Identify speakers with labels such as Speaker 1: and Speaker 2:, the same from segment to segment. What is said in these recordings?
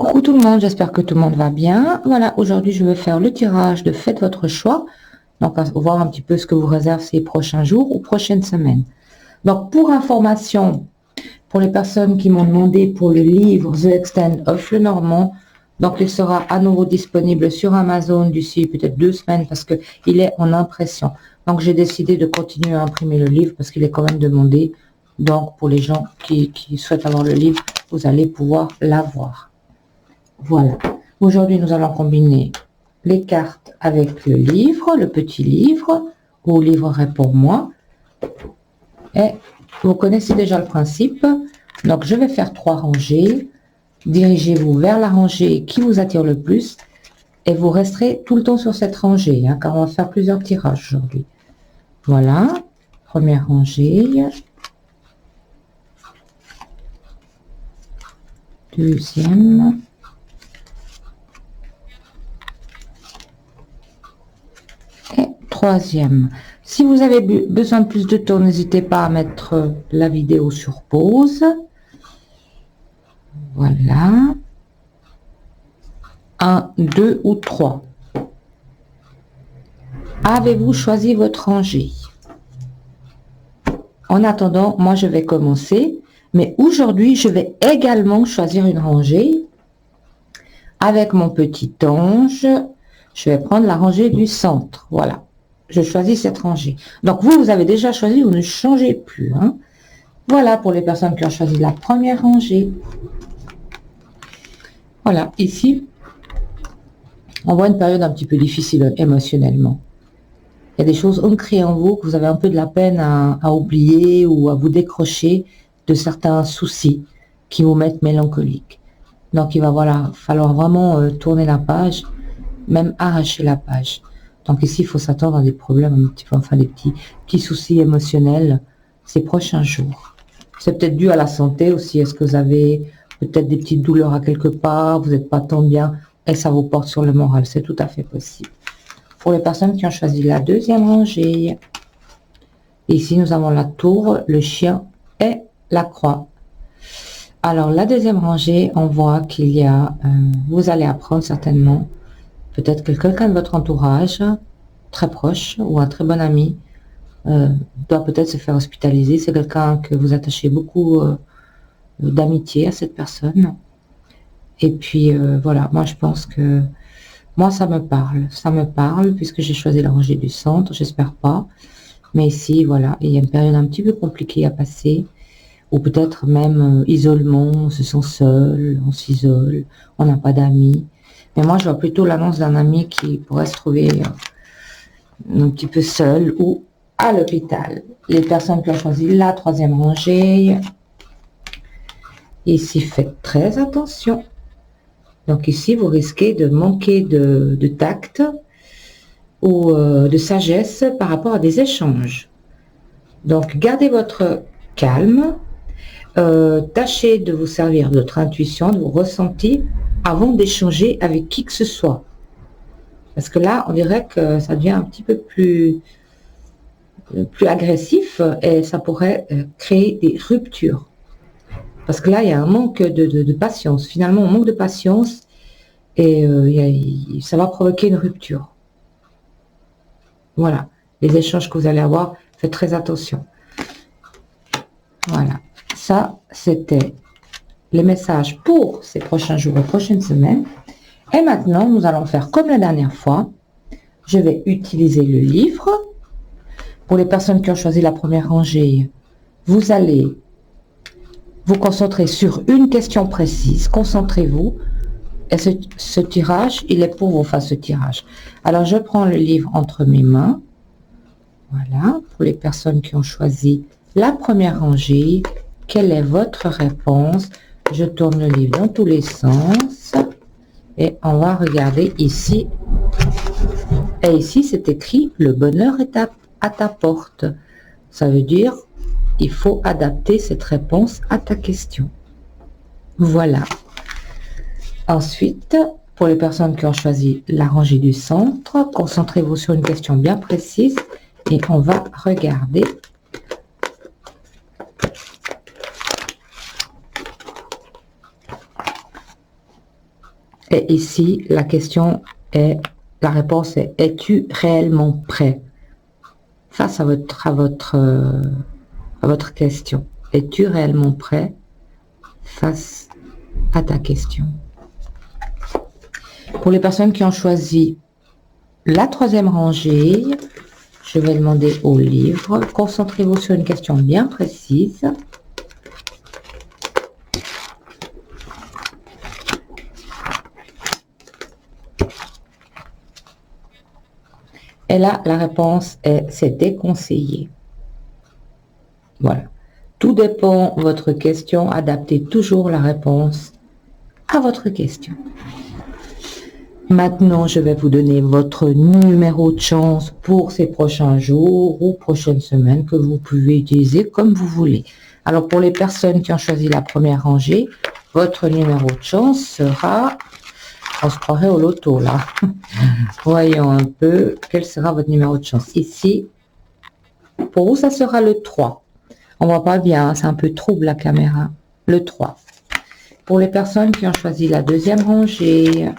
Speaker 1: Coucou tout le monde, j'espère que tout le monde va bien. Voilà, aujourd'hui je vais faire le tirage de Faites votre choix. Donc, on va voir un petit peu ce que vous réserve ces prochains jours ou prochaines semaines. Donc, pour information, pour les personnes qui m'ont demandé pour le livre The Extent of Lenormand, donc il sera à nouveau disponible sur Amazon d'ici peut-être 2 semaines parce que il est en impression. Donc, j'ai décidé de continuer à imprimer le livre parce qu'il est quand même demandé. Donc, pour les gens qui souhaitent avoir le livre, vous allez pouvoir l'avoir. Voilà. Aujourd'hui, nous allons combiner les cartes avec le livre, le petit livre, ou livrerai pour moi. Et vous connaissez déjà le principe. Donc, je vais faire 3 rangées. Dirigez-vous vers la rangée qui vous attire le plus. Et vous resterez tout le temps sur cette rangée, hein, car on va faire plusieurs tirages aujourd'hui. Voilà. Première rangée. Deuxième. Troisième. Si vous avez besoin de plus de temps, n'hésitez pas à mettre la vidéo sur pause. Voilà. 1, 2 ou 3. Avez-vous choisi votre rangée? En attendant, moi je vais commencer. Mais aujourd'hui, je vais également choisir une rangée. Avec mon petit ange, je vais prendre la rangée du centre. Voilà. Je choisis cette rangée. Donc, vous avez déjà choisi, vous ne changez plus. Hein. Voilà pour les personnes qui ont choisi la première rangée. Voilà, ici, on voit une période un petit peu difficile émotionnellement. Il y a des choses ancrées en vous que vous avez un peu de la peine à oublier ou à vous décrocher de certains soucis qui vous mettent mélancolique. Donc, il va falloir vraiment tourner la page, même arracher la page. Donc ici, il faut s'attendre à des problèmes un petit peu, enfin des petits soucis émotionnels ces prochains jours. C'est peut-être dû à la santé aussi. Est-ce que vous avez peut-être des petites douleurs à quelque part, vous n'êtes pas tant bien et ça vous porte sur le moral? C'est tout à fait possible. Pour les personnes qui ont choisi la deuxième rangée, ici nous avons la tour, le chien et la croix. Alors la deuxième rangée, on voit qu'il y a, vous allez apprendre certainement, peut-être que quelqu'un de votre entourage, très proche, ou un très bon ami, doit peut-être se faire hospitaliser. C'est quelqu'un que vous attachez beaucoup d'amitié à cette personne. Et puis, voilà, moi je pense que, moi ça me parle, puisque j'ai choisi la rangée du centre, j'espère pas. Mais ici, voilà, il y a une période un petit peu compliquée à passer, ou peut-être même isolement, on se sent seul, on s'isole, on n'a pas d'amis. Mais moi, je vois plutôt l'annonce d'un ami qui pourrait se trouver un petit peu seul ou à l'hôpital. Les personnes qui ont choisi la troisième rangée, ici, faites très attention. Donc ici, vous risquez de manquer de tact ou de sagesse par rapport à des échanges. Donc, gardez votre calme. Tâchez de vous servir de votre intuition, de vos ressentis, avant d'échanger avec qui que ce soit. Parce que là, on dirait que ça devient un petit peu plus agressif et ça pourrait créer des ruptures. Parce que là, il y a un manque de patience. Finalement, on manque de patience et ça va provoquer une rupture. Voilà. Les échanges que vous allez avoir, faites très attention. Voilà. Ça, c'était les messages pour ces prochains jours et prochaines semaines. Et maintenant, nous allons faire comme la dernière fois. Je vais utiliser le livre. Pour les personnes qui ont choisi la première rangée, vous allez vous concentrer sur une question précise. Concentrez-vous. Et ce tirage, il est pour vous, enfin ce tirage. Alors, je prends le livre entre mes mains. Voilà. Pour les personnes qui ont choisi la première rangée, quelle est votre réponse? Je tourne le livre dans tous les sens. Et on va regarder ici. Et ici, c'est écrit « Le bonheur est à ta porte ». Ça veut dire, il faut adapter cette réponse à ta question. Voilà. Ensuite, pour les personnes qui ont choisi la rangée du centre, concentrez-vous sur une question bien précise et on va regarder. Et ici, la réponse est, es-tu réellement prêt face à votre question? Es-tu réellement prêt face à ta question? Pour les personnes qui ont choisi la troisième rangée, je vais demander au livre, concentrez-vous sur une question bien précise. Et là, la réponse est, c'est déconseillé. Voilà. Tout dépend de votre question. Adaptez toujours la réponse à votre question. Maintenant, je vais vous donner votre numéro de chance pour ces prochains jours ou prochaines semaines que vous pouvez utiliser comme vous voulez. Alors, pour les personnes qui ont choisi la première rangée, votre numéro de chance sera... On se croirait au loto, là. Voyons un peu quel sera votre numéro de chance. Ici, pour vous, ça sera le 3. On voit pas bien, hein, c'est un peu trouble la caméra. Le 3. Pour les personnes qui ont choisi la deuxième rangée,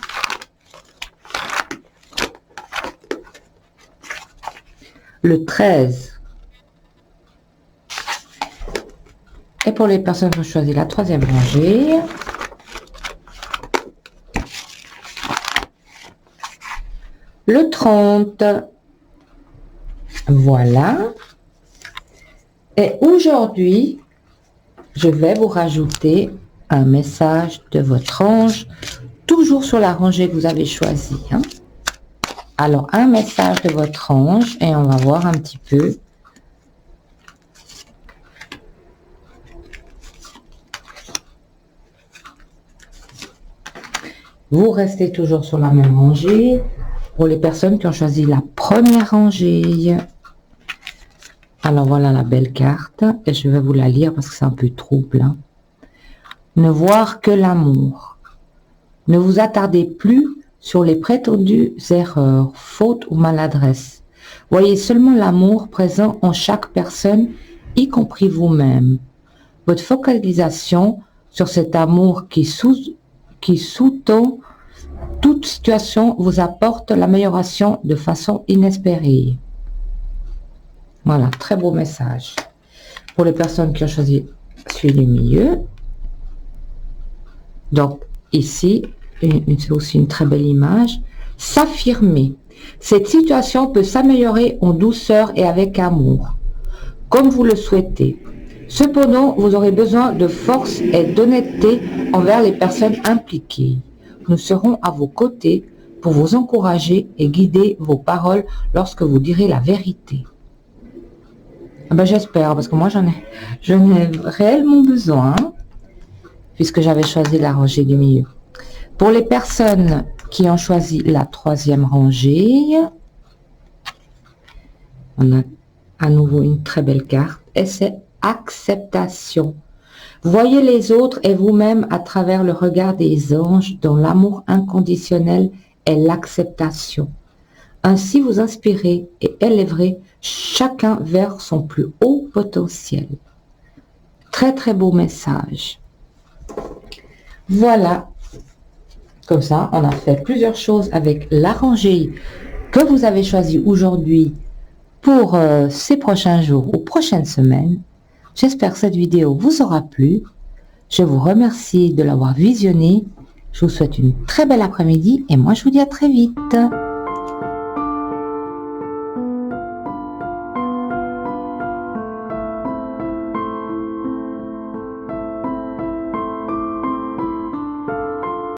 Speaker 1: le 13. Et pour les personnes qui ont choisi la troisième rangée, le 30. Voilà. Et aujourd'hui, je vais vous rajouter un message de votre ange, toujours sur la rangée que vous avez choisie. Hein. Alors, un message de votre ange, et on va voir un petit peu. Vous restez toujours sur la même rangée. Pour les personnes qui ont choisi la première rangée, alors voilà la belle carte, et je vais vous la lire parce que c'est un peu trouble. Hein. Ne voir que l'amour. Ne vous attardez plus sur les prétendues erreurs, fautes ou maladresses. Voyez seulement l'amour présent en chaque personne, y compris vous-même. Votre focalisation sur cet amour qui sous-tend toute situation vous apporte l'amélioration de façon inespérée. Voilà, très beau message. Pour les personnes qui ont choisi celui du milieu. Donc, ici, c'est aussi une très belle image. S'affirmer. Cette situation peut s'améliorer en douceur et avec amour, comme vous le souhaitez. Cependant, vous aurez besoin de force et d'honnêteté envers les personnes impliquées. Nous serons à vos côtés pour vous encourager et guider vos paroles lorsque vous direz la vérité. Ah ben j'espère, parce que moi j'en ai réellement besoin, puisque j'avais choisi la rangée du milieu. Pour les personnes qui ont choisi la troisième rangée, on a à nouveau une très belle carte, et c'est acceptation. Voyez les autres et vous-même à travers le regard des anges dont l'amour inconditionnel est l'acceptation. Ainsi vous inspirez et élèverez chacun vers son plus haut potentiel. Très très beau message. Voilà. Comme ça, on a fait plusieurs choses avec la rangée que vous avez choisie aujourd'hui pour ces prochains jours ou prochaines semaines. J'espère que cette vidéo vous aura plu. Je vous remercie de l'avoir visionnée. Je vous souhaite une très belle après-midi et moi je vous dis à très vite.